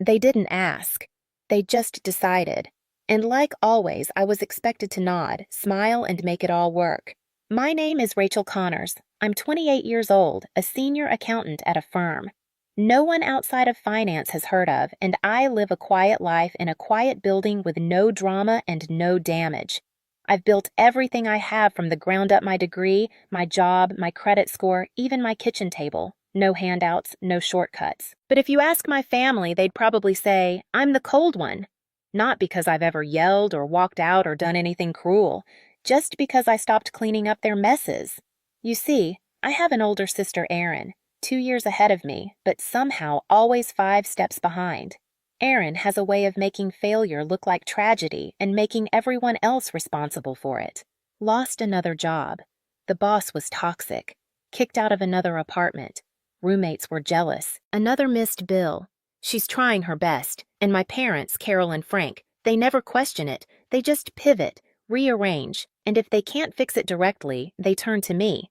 They didn't ask. They just decided. And like always, I was expected to nod, smile, and make it all work. My name is Rachel Connors. I'm 28 years old, a senior accountant at a firm. No one outside of finance has heard of, and I live a quiet life in a quiet building with no drama and no damage. I've built everything I have from the ground up: my degree, my job, my credit score, even my kitchen table. No handouts, no shortcuts. But if you ask my family, they'd probably say, I'm the cold one. Not because I've ever yelled or walked out or done anything cruel, just because I stopped cleaning up their messes. You see, I have an older sister, Erin, 2 years ahead of me, but somehow always 5 steps behind. Erin has a way of making failure look like tragedy and making everyone else responsible for it. Lost another job. The boss was toxic. Kicked out of another apartment. Roommates were jealous. Another missed bill. She's trying her best, and my parents, Carol and Frank, they never question it. They just pivot, rearrange, and if they can't fix it directly, they turn to me.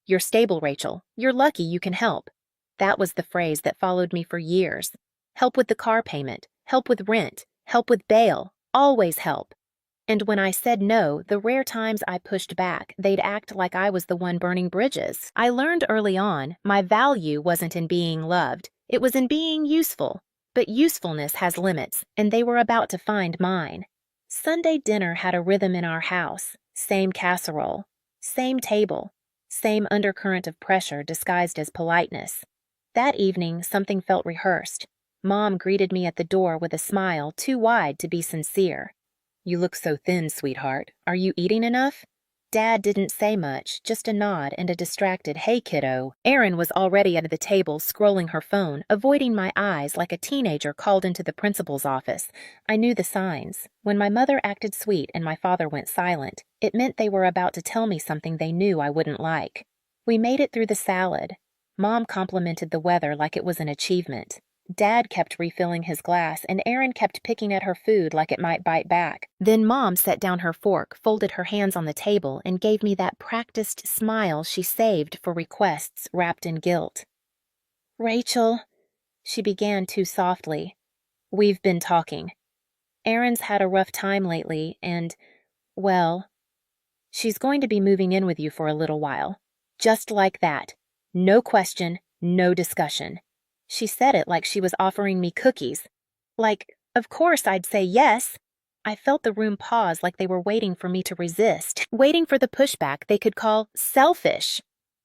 You're stable, Rachel. You're lucky you can help. That was the phrase that followed me for years. Help with the car payment, help with rent, help with bail, always help. And when I said no, the rare times I pushed back, they'd act like I was the one burning bridges. I learned early on my value wasn't in being loved, it was in being useful. But usefulness has limits, and they were about to find mine. Sunday dinner had a rhythm in our house. Same casserole, same table, same undercurrent of pressure disguised as politeness. That evening, something felt rehearsed. Mom greeted me at the door with a smile too wide to be sincere. You look so thin, sweetheart. Are you eating enough? Dad didn't say much, just a nod and a distracted, hey, kiddo. Erin was already at the table, scrolling her phone, avoiding my eyes like a teenager called into the principal's office. I knew the signs. When my mother acted sweet and my father went silent, it meant they were about to tell me something they knew I wouldn't like. We made it through the salad. Mom complimented the weather like it was an achievement. Dad kept refilling his glass, and Erin kept picking at her food like it might bite back. Then Mom set down her fork, folded her hands on the table, and gave me that practiced smile she saved for requests wrapped in guilt. Rachel, she began too softly. We've been talking. Erin's had a rough time lately, and, well, she's going to be moving in with you for a little while. Just like that. No question, no discussion. She said it like she was offering me cookies. Like, of course I'd say yes. I felt the room pause like they were waiting for me to resist, waiting for the pushback they could call selfish.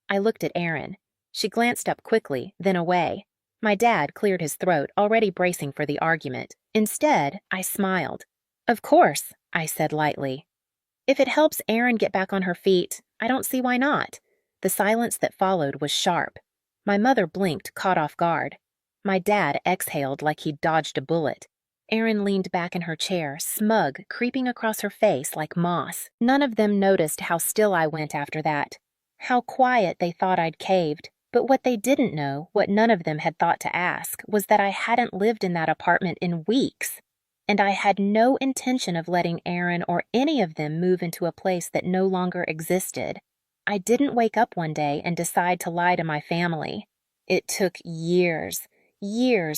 I looked at Erin. She glanced up quickly, then away. My dad cleared his throat, already bracing for the argument. Instead, I smiled. Of course, I said lightly. If it helps Erin get back on her feet, I don't see why not. The silence that followed was sharp. My mother blinked, caught off guard. My dad exhaled like he'd dodged a bullet. Erin leaned back in her chair, smug, creeping across her face like moss. None of them noticed how still I went after that. How quiet they thought I'd caved. But what they didn't know, what none of them had thought to ask, was that I hadn't lived in that apartment in weeks. And I had no intention of letting Erin or any of them move into a place that no longer existed. I didn't wake up one day and decide to lie to my family. It took years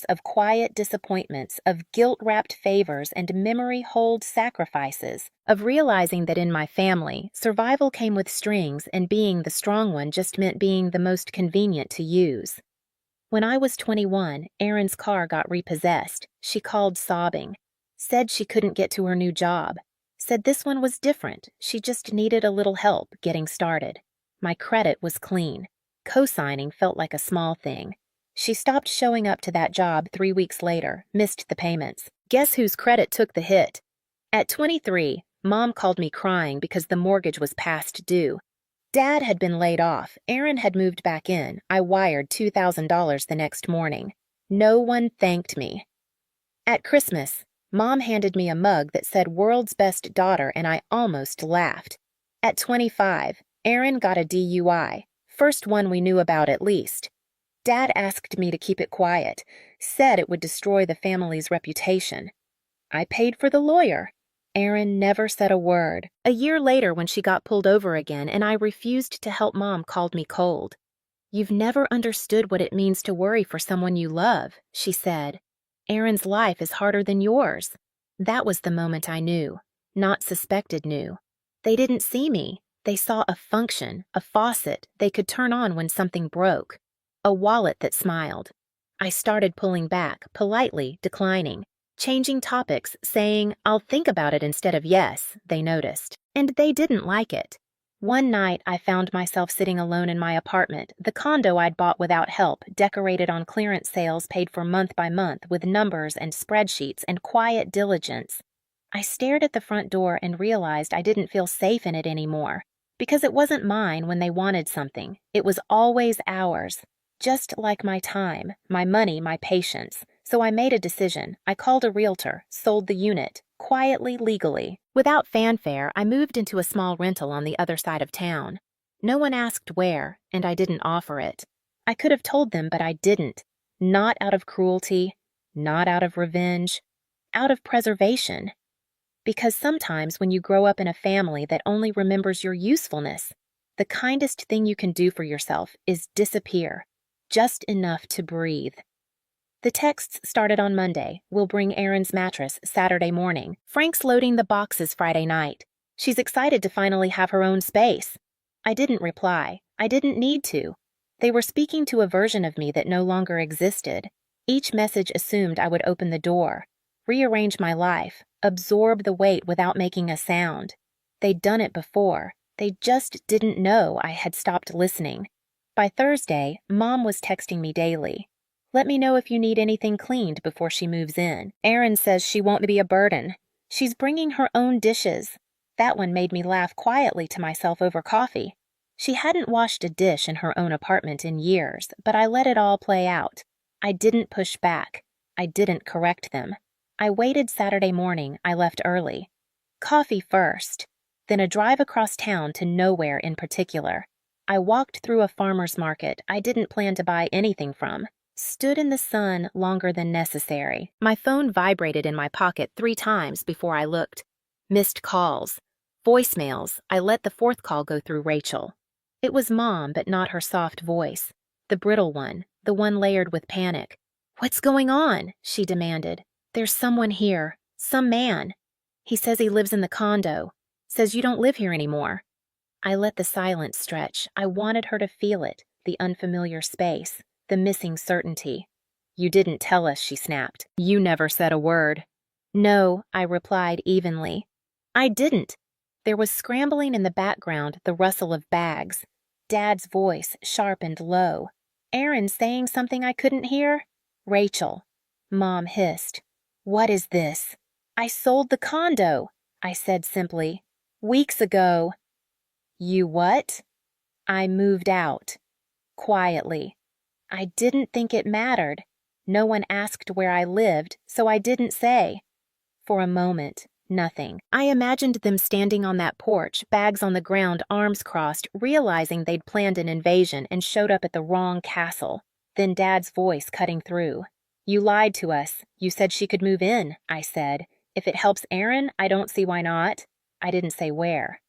of quiet disappointments, of guilt-wrapped favors and memory-hold sacrifices, of realizing that in my family, survival came with strings and being the strong one just meant being the most convenient to use. When I was 21, Erin's car got repossessed. She called sobbing. Said she couldn't get to her new job. Said this one was different. She just needed a little help getting started. My credit was clean. Co-signing felt like a small thing. She stopped showing up to that job 3 weeks later, missed the payments. Guess whose credit took the hit? At 23, Mom called me crying because the mortgage was past due. Dad had been laid off. Erin had moved back in. I wired $2,000 the next morning. No one thanked me. At Christmas, Mom handed me a mug that said World's Best Daughter, and I almost laughed. At 25, Erin got a DUI, first one we knew about at least. Dad asked me to keep it quiet, said it would destroy the family's reputation. I paid for the lawyer. Erin never said a word. A year later, when she got pulled over again and I refused to help, Mom called me cold. You've never understood what it means to worry for someone you love, she said. Aaron's life is harder than yours. That was the moment I knew, not suspected knew. They didn't see me. They saw a function, a faucet they could turn on when something broke, a wallet that smiled. I started pulling back, politely declining, changing topics, saying, "I'll think about it instead of yes," they noticed. And they didn't like it. One night, I found myself sitting alone in my apartment, the condo I'd bought without help, decorated on clearance sales paid for month by month with numbers and spreadsheets and quiet diligence. I stared at the front door and realized I didn't feel safe in it anymore, because it wasn't mine when they wanted something. It was always ours, just like my time, my money, my patience. So I made a decision. I called a realtor, sold the unit, quietly, legally. Without fanfare, I moved into a small rental on the other side of town. No one asked where, and I didn't offer it. I could have told them, but I didn't. Not out of cruelty, not out of revenge, out of preservation. Because sometimes when you grow up in a family that only remembers your usefulness, the kindest thing you can do for yourself is disappear, just enough to breathe. The texts started on Monday. We'll bring Erin's mattress Saturday morning. Frank's loading the boxes Friday night. She's excited to finally have her own space. I didn't reply. I didn't need to. They were speaking to a version of me that no longer existed. Each message assumed I would open the door, rearrange my life, absorb the weight without making a sound. They'd done it before. They just didn't know I had stopped listening. By Thursday, Mom was texting me daily. "Let me know if you need anything cleaned before she moves in. Erin says she won't be a burden. She's bringing her own dishes." That one made me laugh quietly to myself over coffee. She hadn't washed a dish in her own apartment in years, but I let it all play out. I didn't push back. I didn't correct them. I waited Saturday morning. I left early. Coffee first, then a drive across town to nowhere in particular. I walked through a farmer's market I didn't plan to buy anything from. Stood in the sun longer than necessary. My phone vibrated in my pocket 3 times before I looked. Missed calls. Voicemails. I let the 4th call go through Rachel. It was Mom, but not her soft voice. The brittle one, the one layered with panic. "What's going on?" she demanded. "There's someone here. Some man. He says he lives in the condo. Says you don't live here anymore." I let the silence stretch. I wanted her to feel it, the unfamiliar space, the missing certainty. "You didn't tell us," she snapped. "You never said a word." "No," I replied evenly. "I didn't." There was scrambling in the background, the rustle of bags. Dad's voice, sharp and low. "Erin saying something I couldn't hear?" "Rachel." Mom hissed. "What is this?" "I sold the condo," I said simply. "Weeks ago." "You what?" "I moved out." Quietly. I didn't think it mattered. No one asked where I lived, so I didn't say. For a moment, nothing. I imagined them standing on that porch, bags on the ground, arms crossed, realizing they'd planned an invasion and showed up at the wrong castle. Then Dad's voice cutting through. "You lied to us. You said she could move in," I said. "If it helps Erin, I don't see why not." I didn't say where.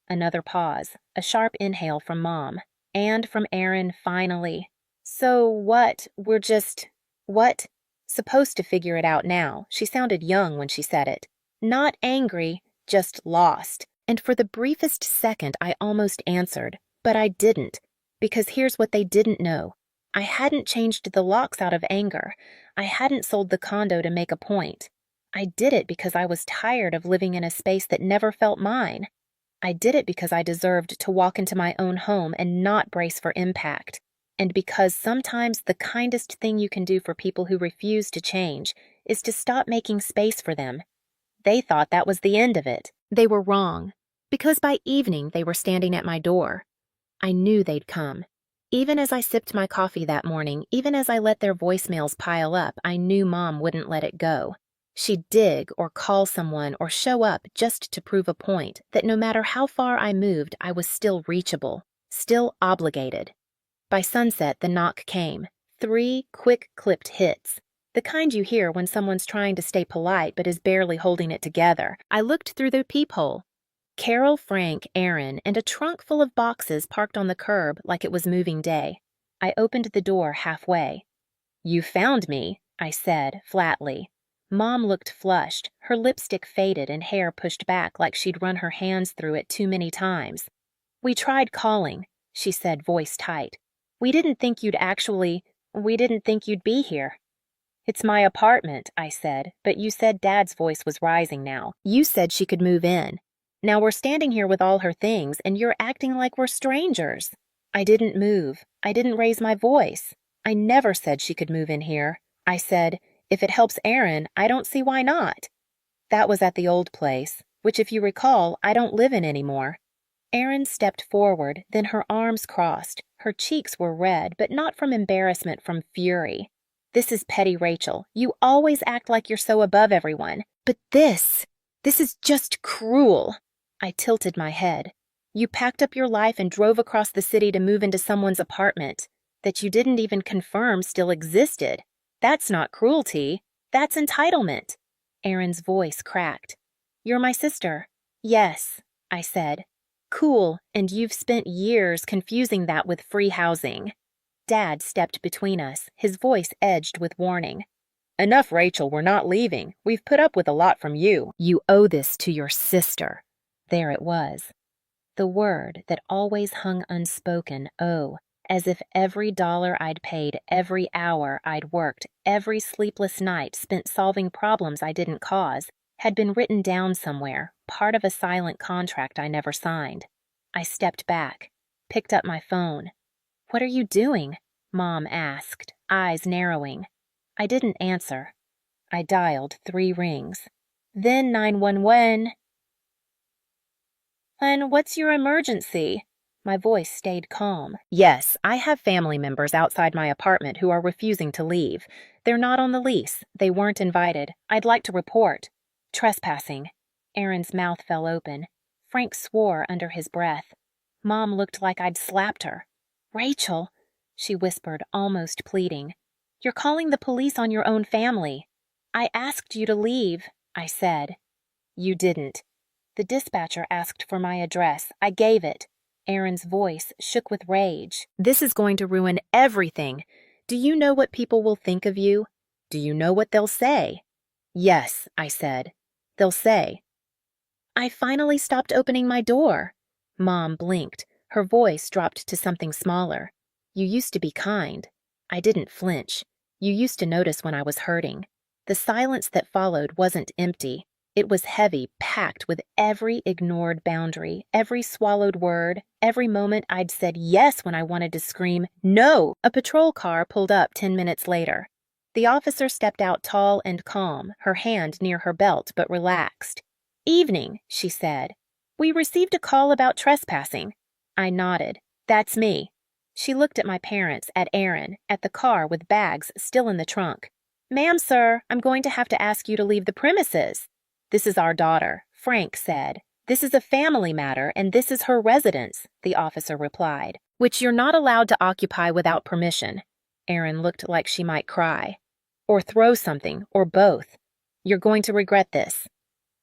Another pause, a sharp inhale from Mom, and from Erin finally. "So what? We're just... what?" Supposed to figure it out now. She sounded young when she said it. Not angry, just lost. And for the briefest second, I almost answered. But I didn't. Because here's what they didn't know. I hadn't changed the locks out of anger. I hadn't sold the condo to make a point. I did it because I was tired of living in a space that never felt mine. I did it because I deserved to walk into my own home and not brace for impact. And because sometimes the kindest thing you can do for people who refuse to change is to stop making space for them. They thought that was the end of it. They were wrong, because by evening they were standing at my door. I knew they'd come. Even as I sipped my coffee that morning, even as I let their voicemails pile up, I knew Mom wouldn't let it go. She'd dig or call someone or show up just to prove a point that no matter how far I moved, I was still reachable, still obligated. By sunset, the knock came. 3 quick-clipped hits. The kind you hear when someone's trying to stay polite but is barely holding it together. I looked through the peephole. Carol, Frank, Erin, and a trunk full of boxes parked on the curb like it was moving day. I opened the door halfway. "You found me," I said, flatly. Mom looked flushed, her lipstick faded and hair pushed back like she'd run her hands through it too many times. "We tried calling," she said, voice tight. We didn't think you'd be here." "It's my apartment," I said, but you said Dad's voice was rising now. "You said she could move in. Now we're standing here with all her things, and you're acting like we're strangers." "I didn't move. I didn't raise my voice. I never said she could move in here. I said, if it helps Aaron, I don't see why not." "That was at the old place, which, if you recall, I don't live in anymore." Erin stepped forward, then her arms crossed. Her cheeks were red, but not from embarrassment, from fury. "This is petty, Rachel. You always act like you're so above everyone. But this is just cruel." I tilted my head. "You packed up your life and drove across the city to move into someone's apartment that you didn't even confirm still existed. That's not cruelty. That's entitlement." Erin's voice cracked. "You're my sister." "Yes," I said. "Cool, and you've spent years confusing that with free housing." Dad stepped between us, his voice edged with warning. "Enough, Rachel, we're not leaving. We've put up with a lot from you. You owe this to your sister." There it was. The word that always hung unspoken, "owe," as if every dollar I'd paid, every hour I'd worked, every sleepless night spent solving problems I didn't cause, had been written down somewhere, part of a silent contract I never signed. I stepped back, picked up my phone. "What are you doing?" Mom asked, eyes narrowing. I didn't answer. I dialed 3 rings. Then 911. "And what's your emergency?" My voice stayed calm. "Yes, I have family members outside my apartment who are refusing to leave. They're not on the lease. They weren't invited. I'd like to report." "Trespassing." Erin's mouth fell open. Frank swore under his breath. Mom looked like I'd slapped her. "Rachel," she whispered, almost pleading, "you're calling the police on your own family." "I asked you to leave," I said. "You didn't. The dispatcher asked for my address. I gave it." Erin's voice shook with rage. "This is going to ruin everything. Do you know what people will think of you? Do you know what they'll say?" "Yes," I said. "They'll say." I finally stopped opening my door. Mom blinked. Her voice dropped to something smaller. "You used to be kind." I didn't flinch. "You used to notice when I was hurting." The silence that followed wasn't empty. It was heavy, packed with every ignored boundary, every swallowed word, every moment I'd said yes when I wanted to scream no. A patrol car pulled up 10 minutes later. The officer stepped out tall and calm, her hand near her belt but relaxed. "Evening," she said. "We received a call about trespassing." I nodded. "That's me." She looked at my parents, at Erin, at the car with bags still in the trunk. "Ma'am, sir, I'm going to have to ask you to leave the premises." "This is our daughter," Frank said. "This is a family matter, and this is her residence," the officer replied, "which you're not allowed to occupy without permission." Erin looked like she might cry. "Or throw something, or both. You're going to regret this."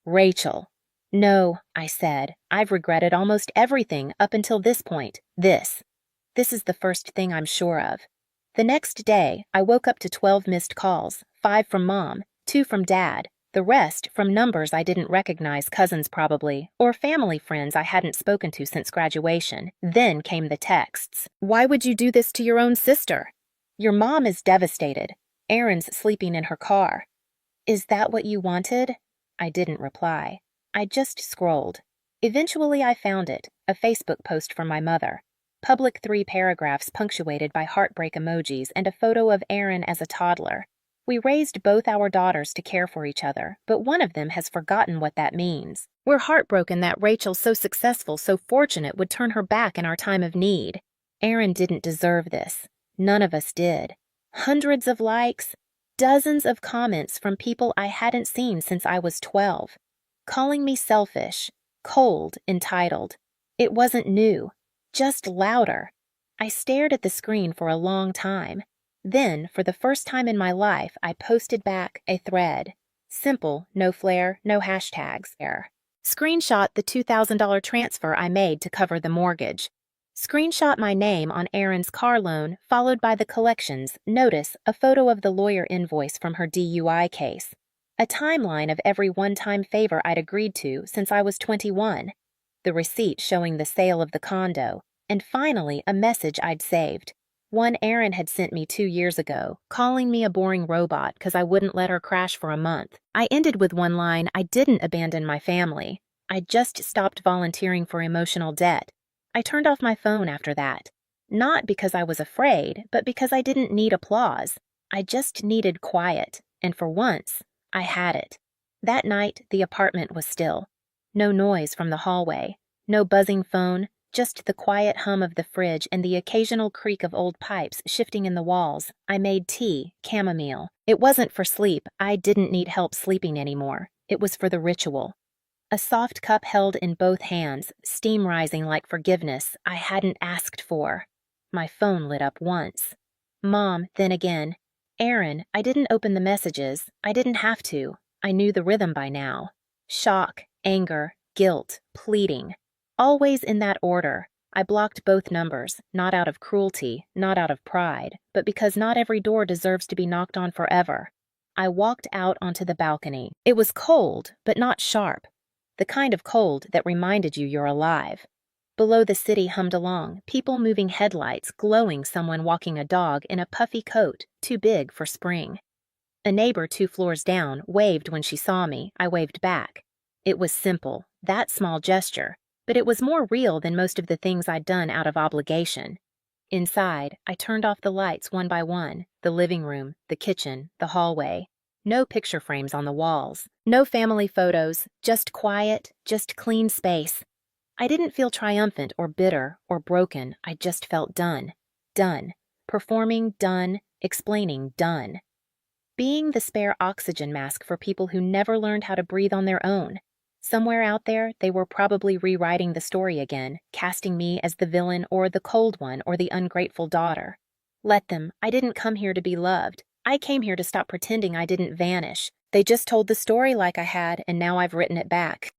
"Rachel." "No," I said. "I've regretted almost everything up until this point. This is the first thing I'm sure of." The next day, I woke up to 12 missed calls, 5 from Mom, 2 from Dad, the rest from numbers I didn't recognize, cousins probably, or family friends I hadn't spoken to since graduation. Then came the texts. "Why would you do this to your own sister?" "Your mom is devastated. Erin's sleeping in her car." "Is that what you wanted?" I didn't reply. I just scrolled. Eventually I found it, a Facebook post from my mother. Public 3 paragraphs punctuated by heartbreak emojis and a photo of Erin as a toddler. "We raised both our daughters to care for each other, but one of them has forgotten what that means. We're heartbroken that Rachel, so successful, so fortunate, would turn her back in our time of need. Erin didn't deserve this. None of us did." Hundreds of likes, dozens of comments from people I hadn't seen since I was 12. Calling me selfish, cold, entitled. It wasn't new, just louder. I stared at the screen for a long time. Then, for the first time in my life, I posted back a thread. Simple, no flair, no hashtags. Screenshot the $2,000 transfer I made to cover the mortgage. Screenshot my name on Erin's car loan, followed by the collections. Notice a photo of the lawyer invoice from her DUI case. A timeline of every one-time favor I'd agreed to since I was 21. The receipt showing the sale of the condo. And finally, a message I'd saved. One Erin had sent me 2 years ago, calling me a boring robot because I wouldn't let her crash for a month. I ended with one line: I didn't abandon my family. I just stopped volunteering for emotional debt. I turned off my phone after that. Not because I was afraid, but because I didn't need applause. I just needed quiet, and for once, I had it. That night, the apartment was still. No noise from the hallway, no buzzing phone, just the quiet hum of the fridge and the occasional creak of old pipes shifting in the walls. I made tea, chamomile. It wasn't for sleep. I didn't need help sleeping anymore. It was for the ritual. A soft cup held in both hands, steam rising like forgiveness I hadn't asked for. My phone lit up once. Mom, then again. Erin, I didn't open the messages. I didn't have to. I knew the rhythm by now. Shock, anger, guilt, pleading. Always in that order. I blocked both numbers, not out of cruelty, not out of pride, but because not every door deserves to be knocked on forever. I walked out onto the balcony. It was cold, but not sharp. The kind of cold that reminded you you're alive. Below the city hummed along, people moving headlights, glowing someone walking a dog in a puffy coat, too big for spring. A neighbor 2 floors down waved when she saw me. I waved back. It was simple, that small gesture, but it was more real than most of the things I'd done out of obligation. Inside, I turned off the lights one by one, the living room, the kitchen, the hallway. No picture frames on the walls, no family photos, just quiet, just clean space. I didn't feel triumphant or bitter or broken. I just felt done. Done. Performing, done. Explaining, done. Being the spare oxygen mask for people who never learned how to breathe on their own. Somewhere out there, they were probably rewriting the story again, casting me as the villain or the cold one or the ungrateful daughter. Let them. I didn't come here to be loved. I came here to stop pretending I didn't vanish. They just told the story like I had, and now I've written it back.